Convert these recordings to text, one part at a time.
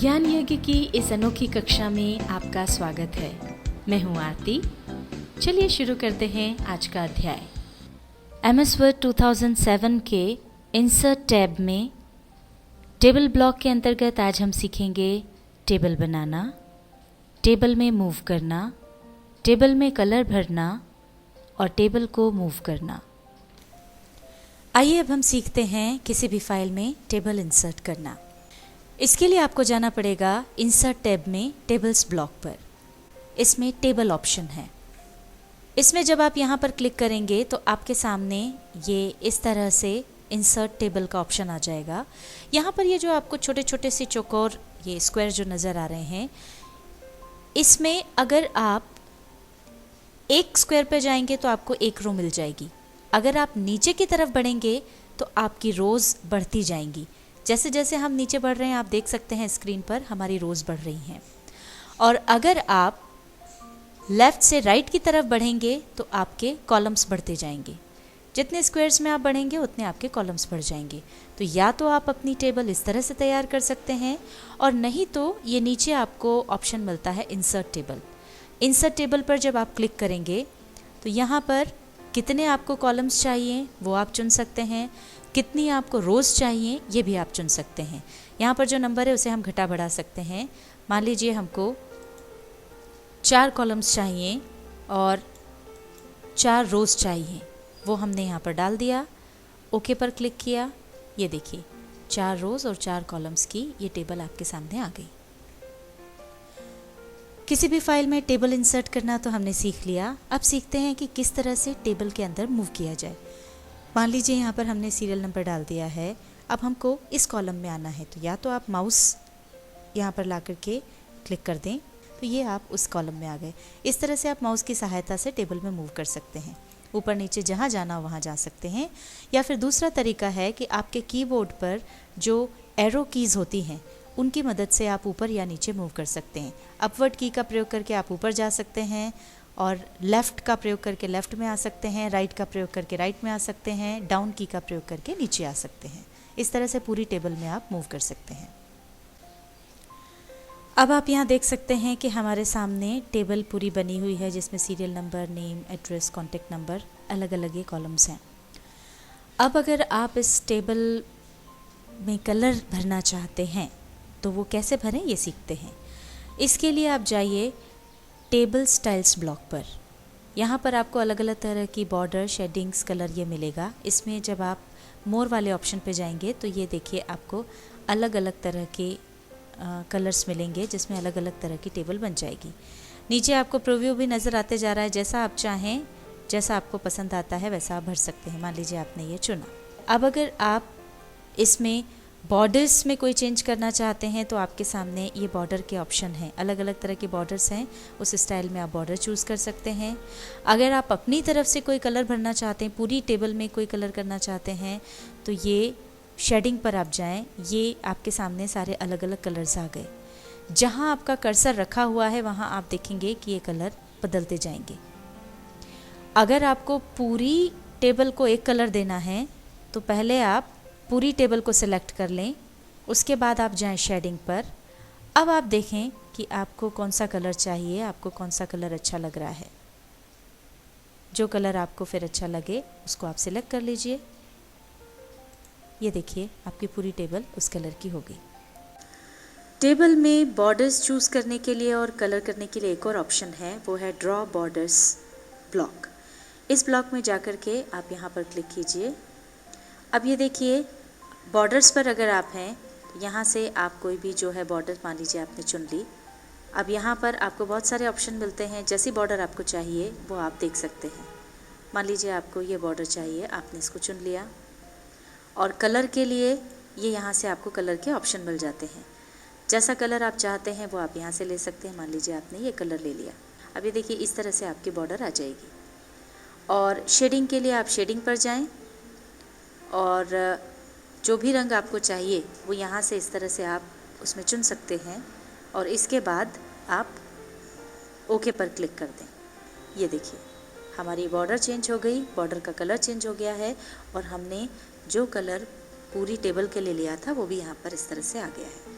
ज्ञान यज्ञ की इस अनोखी कक्षा में आपका स्वागत है। मैं हूँ आरती। चलिए शुरू करते हैं आज का अध्याय। MS Word 2007 के इंसर्ट टैब में टेबल ब्लॉक के अंतर्गत आज हम सीखेंगे टेबल बनाना, टेबल में मूव करना, टेबल में कलर भरना और टेबल को मूव करना। आइए अब हम सीखते हैं किसी भी फाइल में टेबल इंसर्ट करना। इसके लिए आपको जाना पड़ेगा इंसर्ट टैब में टेबल्स ब्लॉक पर। इसमें टेबल ऑप्शन है। इसमें जब आप यहाँ पर क्लिक करेंगे तो आपके सामने ये इस तरह से इंसर्ट टेबल का ऑप्शन आ जाएगा। यहाँ पर ये जो आपको छोटे छोटे से चौकोर ये स्क्वायर जो नज़र आ रहे हैं, इसमें अगर आप एक स्क्वायर पर जाएंगे तो आपको एक रो मिल जाएगी। अगर आप नीचे की तरफ बढ़ेंगे तो आपकी रोज़ बढ़ती जाएंगी। जैसे जैसे हम नीचे बढ़ रहे हैं आप देख सकते हैं स्क्रीन पर हमारी रोज़ बढ़ रही हैं। और अगर आप लेफ़्ट से राइट की तरफ बढ़ेंगे तो आपके कॉलम्स बढ़ते जाएंगे। जितने स्क्वायर्स में आप बढ़ेंगे उतने आपके कॉलम्स बढ़ जाएंगे। तो या तो आप अपनी टेबल इस तरह से तैयार कर सकते हैं और नहीं तो ये नीचे आपको ऑप्शन मिलता है इंसर्ट टेबल। इंसर्ट टेबल पर जब आप क्लिक करेंगे तो यहाँ पर कितने आपको कॉलम्स चाहिए वो आप चुन सकते हैं, कितनी आपको रोज़ चाहिए ये भी आप चुन सकते हैं। यहाँ पर जो नंबर है उसे हम घटा बढ़ा सकते हैं। मान लीजिए हमको 4 कॉलम्स चाहिए और 4 रोज़ चाहिए, वो हमने यहाँ पर डाल दिया। ओके पर क्लिक किया। ये देखिए 4 रोज़ और 4 कॉलम्स की ये टेबल आपके सामने आ गई। किसी भी फाइल में टेबल इंसर्ट करना तो हमने सीख लिया। अब सीखते हैं कि किस तरह से टेबल के अंदर मूव किया जाए। मान लीजिए यहाँ पर हमने सीरियल नंबर डाल दिया है। अब हमको इस कॉलम में आना है तो या तो आप माउस यहाँ पर ला करके क्लिक कर दें तो ये आप उस कॉलम में आ गए। इस तरह से आप माउस की सहायता से टेबल में मूव कर सकते हैं। ऊपर नीचे जहाँ जाना वहाँ जा सकते हैं। या फिर दूसरा तरीका है कि आपके कीबोर्ड पर जो एरो कीज़ होती हैं उनकी मदद से आप ऊपर या नीचे मूव कर सकते हैं। अपवर्ड की का प्रयोग करके आप ऊपर जा सकते हैं और लेफ़्ट का प्रयोग करके लेफ़्ट में आ सकते हैं, राइट का प्रयोग करके राइट में आ सकते हैं, डाउन की का प्रयोग करके नीचे आ सकते हैं। इस तरह से पूरी टेबल में आप मूव कर सकते हैं। अब आप यहाँ देख सकते हैं कि हमारे सामने टेबल पूरी बनी हुई है जिसमें serial number, name, address, contact number अलग अलग ये कॉलम्स हैं। अब अगर आप इस टेबल में कलर भरना चाहते हैं तो वो कैसे भरें ये सीखते हैं। इसके लिए आप जाइए टेबल स्टाइल्स ब्लॉक पर। यहाँ पर आपको अलग अलग तरह की बॉर्डर, शेडिंग्स, कलर ये मिलेगा। इसमें जब आप मोर वाले ऑप्शन पे जाएंगे तो ये देखिए आपको अलग अलग तरह के कलर्स मिलेंगे जिसमें अलग अलग तरह की टेबल बन जाएगी। नीचे आपको प्रीव्यू भी नज़र आते जा रहा है। जैसा आप चाहें, जैसा आपको पसंद आता है वैसा आप भर सकते हैं। मान लीजिए आपने ये चुना। अब अगर आप इसमें बॉर्डर्स में कोई चेंज करना चाहते हैं तो आपके सामने ये बॉर्डर के ऑप्शन हैं। अलग अलग तरह के बॉर्डर्स हैं, उस स्टाइल में आप बॉर्डर चूज़ कर सकते हैं। अगर आप अपनी तरफ से कोई कलर भरना चाहते हैं, पूरी टेबल में कोई कलर करना चाहते हैं तो ये शेडिंग पर आप जाएं। ये आपके सामने सारे अलग अलग कलर्स आ गए। जहां आपका कर्सर रखा हुआ है वहां आप देखेंगे कि ये कलर बदलते जाएंगे। अगर आपको पूरी टेबल को एक कलर देना है तो पहले आप पूरी टेबल को सिलेक्ट कर लें, उसके बाद आप जाएं शेडिंग पर। अब आप देखें कि आपको कौन सा कलर चाहिए, आपको कौन सा कलर अच्छा लग रहा है। जो कलर आपको फिर अच्छा लगे उसको आप सिलेक्ट कर लीजिए। ये देखिए आपकी पूरी टेबल उस कलर की हो गई। टेबल में बॉर्डर्स चूज़ करने के लिए और कलर करने के लिए एक और ऑप्शन है, वो है ड्रॉ बॉर्डर्स ब्लॉक। इस ब्लॉक में जाकर के आप यहाँ पर क्लिक कीजिए। अब ये देखिए बॉर्डर्स पर अगर आप हैं तो यहाँ से आप कोई भी जो है बॉर्डर मान लीजिए आपने चुन ली। अब यहाँ पर आपको बहुत सारे ऑप्शन मिलते हैं। जैसी बॉर्डर आपको चाहिए वो आप देख सकते हैं। मान लीजिए आपको ये बॉर्डर चाहिए, आपने इसको चुन लिया। और कलर के लिए ये यहाँ से आपको कलर के ऑप्शन मिल जाते हैं। जैसा कलर आप चाहते हैं वो आप यहाँ से ले सकते हैं। मान लीजिए आपने ये कलर ले लिया। अब ये देखिए इस तरह से आपकी बॉर्डर आ जाएगी। और शेडिंग के लिए आप शेडिंग पर जाएं और जो भी रंग आपको चाहिए वो यहाँ से इस तरह से आप उसमें चुन सकते हैं और इसके बाद आप ओके पर क्लिक कर दें। ये देखिए हमारी बॉर्डर चेंज हो गई, बॉर्डर का कलर चेंज हो गया है और हमने जो कलर पूरी टेबल के लिए लिया था वो भी यहाँ पर इस तरह से आ गया है।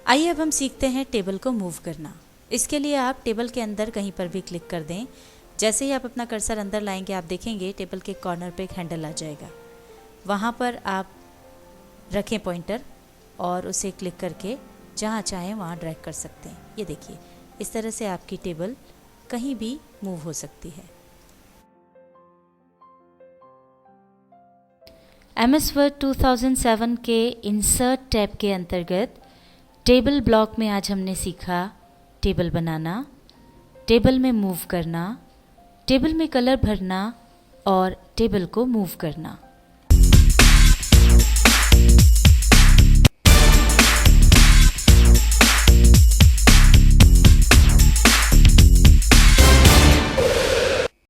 आइए अब हम सीखते हैं टेबल को मूव करना। इसके लिए आप टेबल के अंदर कहीं पर भी क्लिक कर दें। जैसे ही आप अपना कर्सर अंदर लाएंगे आप देखेंगे टेबल के कॉर्नर पे एक हैंडल आ जाएगा। वहाँ पर आप रखें पॉइंटर और उसे क्लिक करके जहाँ चाहें वहाँ ड्रैग कर सकते हैं। ये देखिए, इस तरह से आपकी टेबल कहीं भी मूव हो सकती है। MS वर्ड 2007 के इंसर्ट टैब के अंतर्गत टेबल ब्लॉक में आज हमने सीखा टेबल बनाना, टेबल में मूव करना, टेबल में कलर भरना और टेबल को मूव करना।